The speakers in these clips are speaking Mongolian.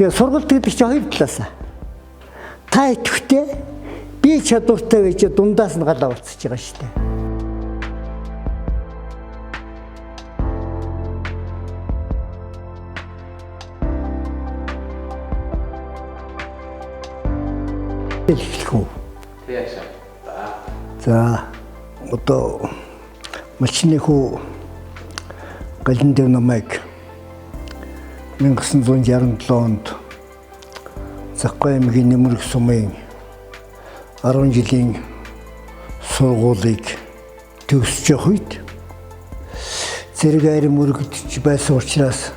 Тэгээ сургалт гэдэг чинь хоёр талаас. Та идэвхтэй би чадвартай байж дундаас нь галаа болцож байгаа шүү дээ. Хэлэхгүй. Тэгээс. За одоо малчны хүү галин дээр намайг 1967 онд Закгай аймгийн Нэмрэг сумын 10 жилийн сургуулийг төгсөж явах үед зэрэг айрын мөрөгдөж байсан учраас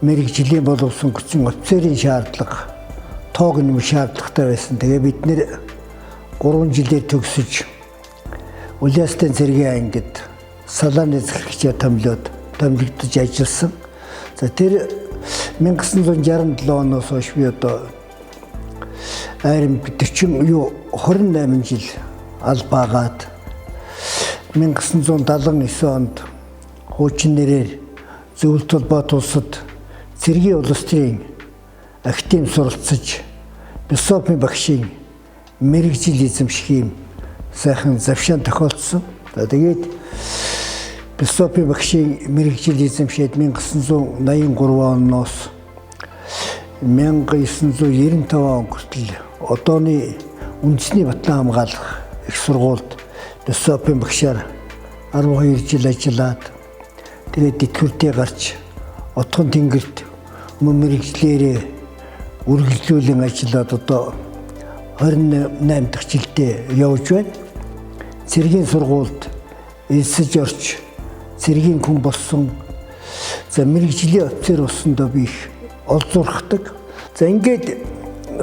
мэрэгжлийн боловсон хүчин офицерын шаардлага тоог нэм шаардлагатай байсан. Тэгээ бид нэр 3 жилээр төгсөж Улаастын цэргийн ангид салааны захирагчаа томилогдож ажилласан. За тэр 1967 оноос хойш би одоо айрын 28 жил албаагаад 1979 онд хуучин нэрээр Зөвлөлт холбоот улсад цэргийн улс төрийн актив суралцаж философийн багшийн мэрэгжил эзэмших юм сайхан завшаан тохиолдсон. Тэгээд философийн багшийн мэрэгжил эзэмшээд 1983 оноос 1995 он хүртэл одооны үндэсний батлан хамгаалах их сургуульд философийн багшаар 12 жил ажиллаад тэгээд тэтгэвртээ гарч Отгон тэнгэрт мөн мэрэгжлээрээ үргэлжлүүлэн ажиллаад одоо 28 дахь жилдээ явж байна. Цэргийн сургуульд элсэж орч цэргийн хүн болсон. За мэрэгжлийн офицер болсондоо би их олзуурхдаг. За ингээд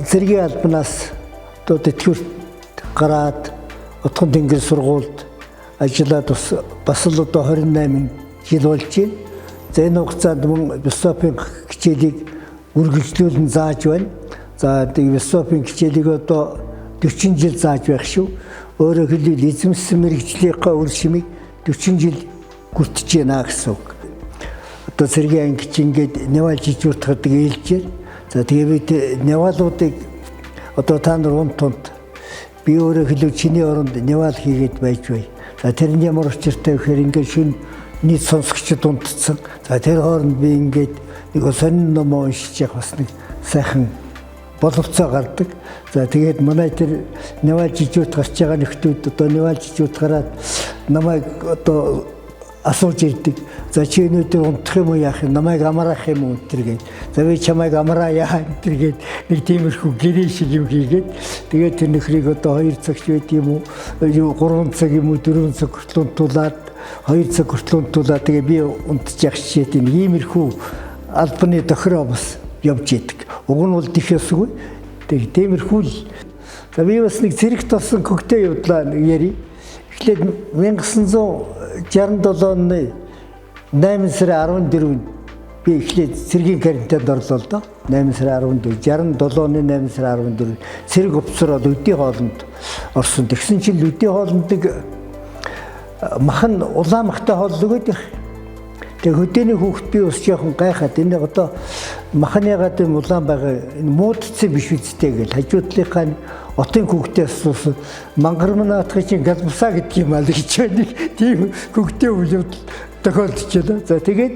цэргийн албанаас одоо тэтгэврт гараад Отгон тэнгэр сургуульд ажиллаад бас л одоо 28 жил болж байна. За энэ хугацаанд мөн философийн хичээлийг үргэлжлүүлэн зааж байна. За философийн хичээлийг одоо 40 жил зааж байх шүү. Өөрөөр хэлбэл эзэмшсэн мэрэгжлийнхаа үр шимийг 40 жил гүртэж байна гэсэн үг. Одоо цэргийн анги чинь ингээд Невал жижигуртахдаг ээлжээр. За тэгээ бид Невалуудыг одоо та нар унтунд би өөрөөр хэлбэл чиний оронд Невал хийгээд байж бай. За тэр нь ямар учиртай гэхээр ингээд шүн нийт сонсогчд унтцсан. За тэр хооронд би ингээд нэг сонин ном уншиж явах бас нэг сайхан боловцоо гардаг. За тэгээд манай тэр Невал жижигурт гарч байгаа нөхдүүд одоо Невал жижигурт гараад намайг одоо асууж ирдэг. За чи өнөөдөр унтах юм уу яах юм? Намайг амраах юм уу гэдэргээд. За би чамайг амраа яа гэдэргээд нэг тиймэрхүү гэрээ шиг юм хийгээд тэгээд тэр нөхрийг одоо 2 цагч байд юм уу? 3 цаг юм уу 4 цаг хүртэл унтуулад 2 цаг хүртэл унтуулаад тэгээ би унтж явах шишээд энэ иймэрхүү албаны тохироо бас явж идэг. Уг нь бол дэхээсгүй. Тэгээ тиймэрхүү л. За би бас нэг зэрэгт болсон хөгтөө явдлаа яри. Эхлээд 1967 оны 8 сарын 14-нд би эхлээд цэргийн карантинд орлоо л доо. 8 сарын 14, 67 оны 8 сарын 14 цэрэг офицероод өдний хоолнд орсон. Тэгсэн чинь өдний хоолндыг махан улаамхтай хоол өгöd их. Тэгээ хөдөөний хүүхэд би ус жоохон гайхаад энэ одоо маханы ягаад юм улаан байгаа энэ муудцсан биш үстэй гэж хажуудлынхаа отын хүүхдээ асуусан мангар манаатхыг чинь галбусаа гэдэг юм аа л гэж байна. Тийм хүүхдээ үйл тохиолдож байна. За тэгээд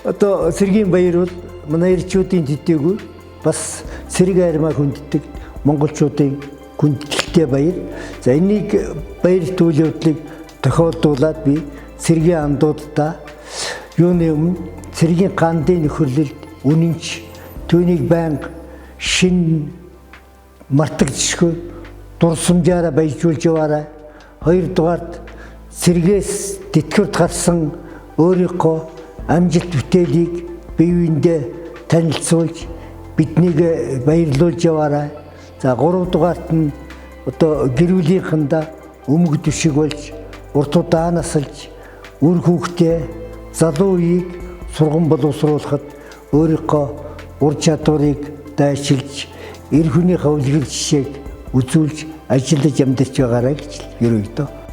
одоо цэргийн баяр бол манай ирчүүдийн төдийгүй бас цэрэг армаа хүнддэг монголчуудын хүндэлтэй баяр. За энийг баяр түүл явдлыг тохиолдуулаад би цэргийн андуудаа юуны өмнө цэргийн гандын нөхөрлөлд үнэнч түүнийг байнга шин мартагдчихгүй дурсамжаараа баяжуулж яваарай. Хоёрдугаард цэргээс тэтгэврт гарсан өөрийнхөө амжилт бүтээлийг бие биендээ танилцуулж биднийг баярлуулж яваарай. За гуравдугаарт нь одоо гэр бүлийнхэнда өмг төшиг болж урт удаа насалж үр хүүхдээ залуу үеийг сургам боловсруулахад өөрийнхөө ур чадварыг дайшилж эр хүний хөвлөгөл жишээг үзүүлж ажиллаж амьдарч байгаарай гэж ерөнхийдөө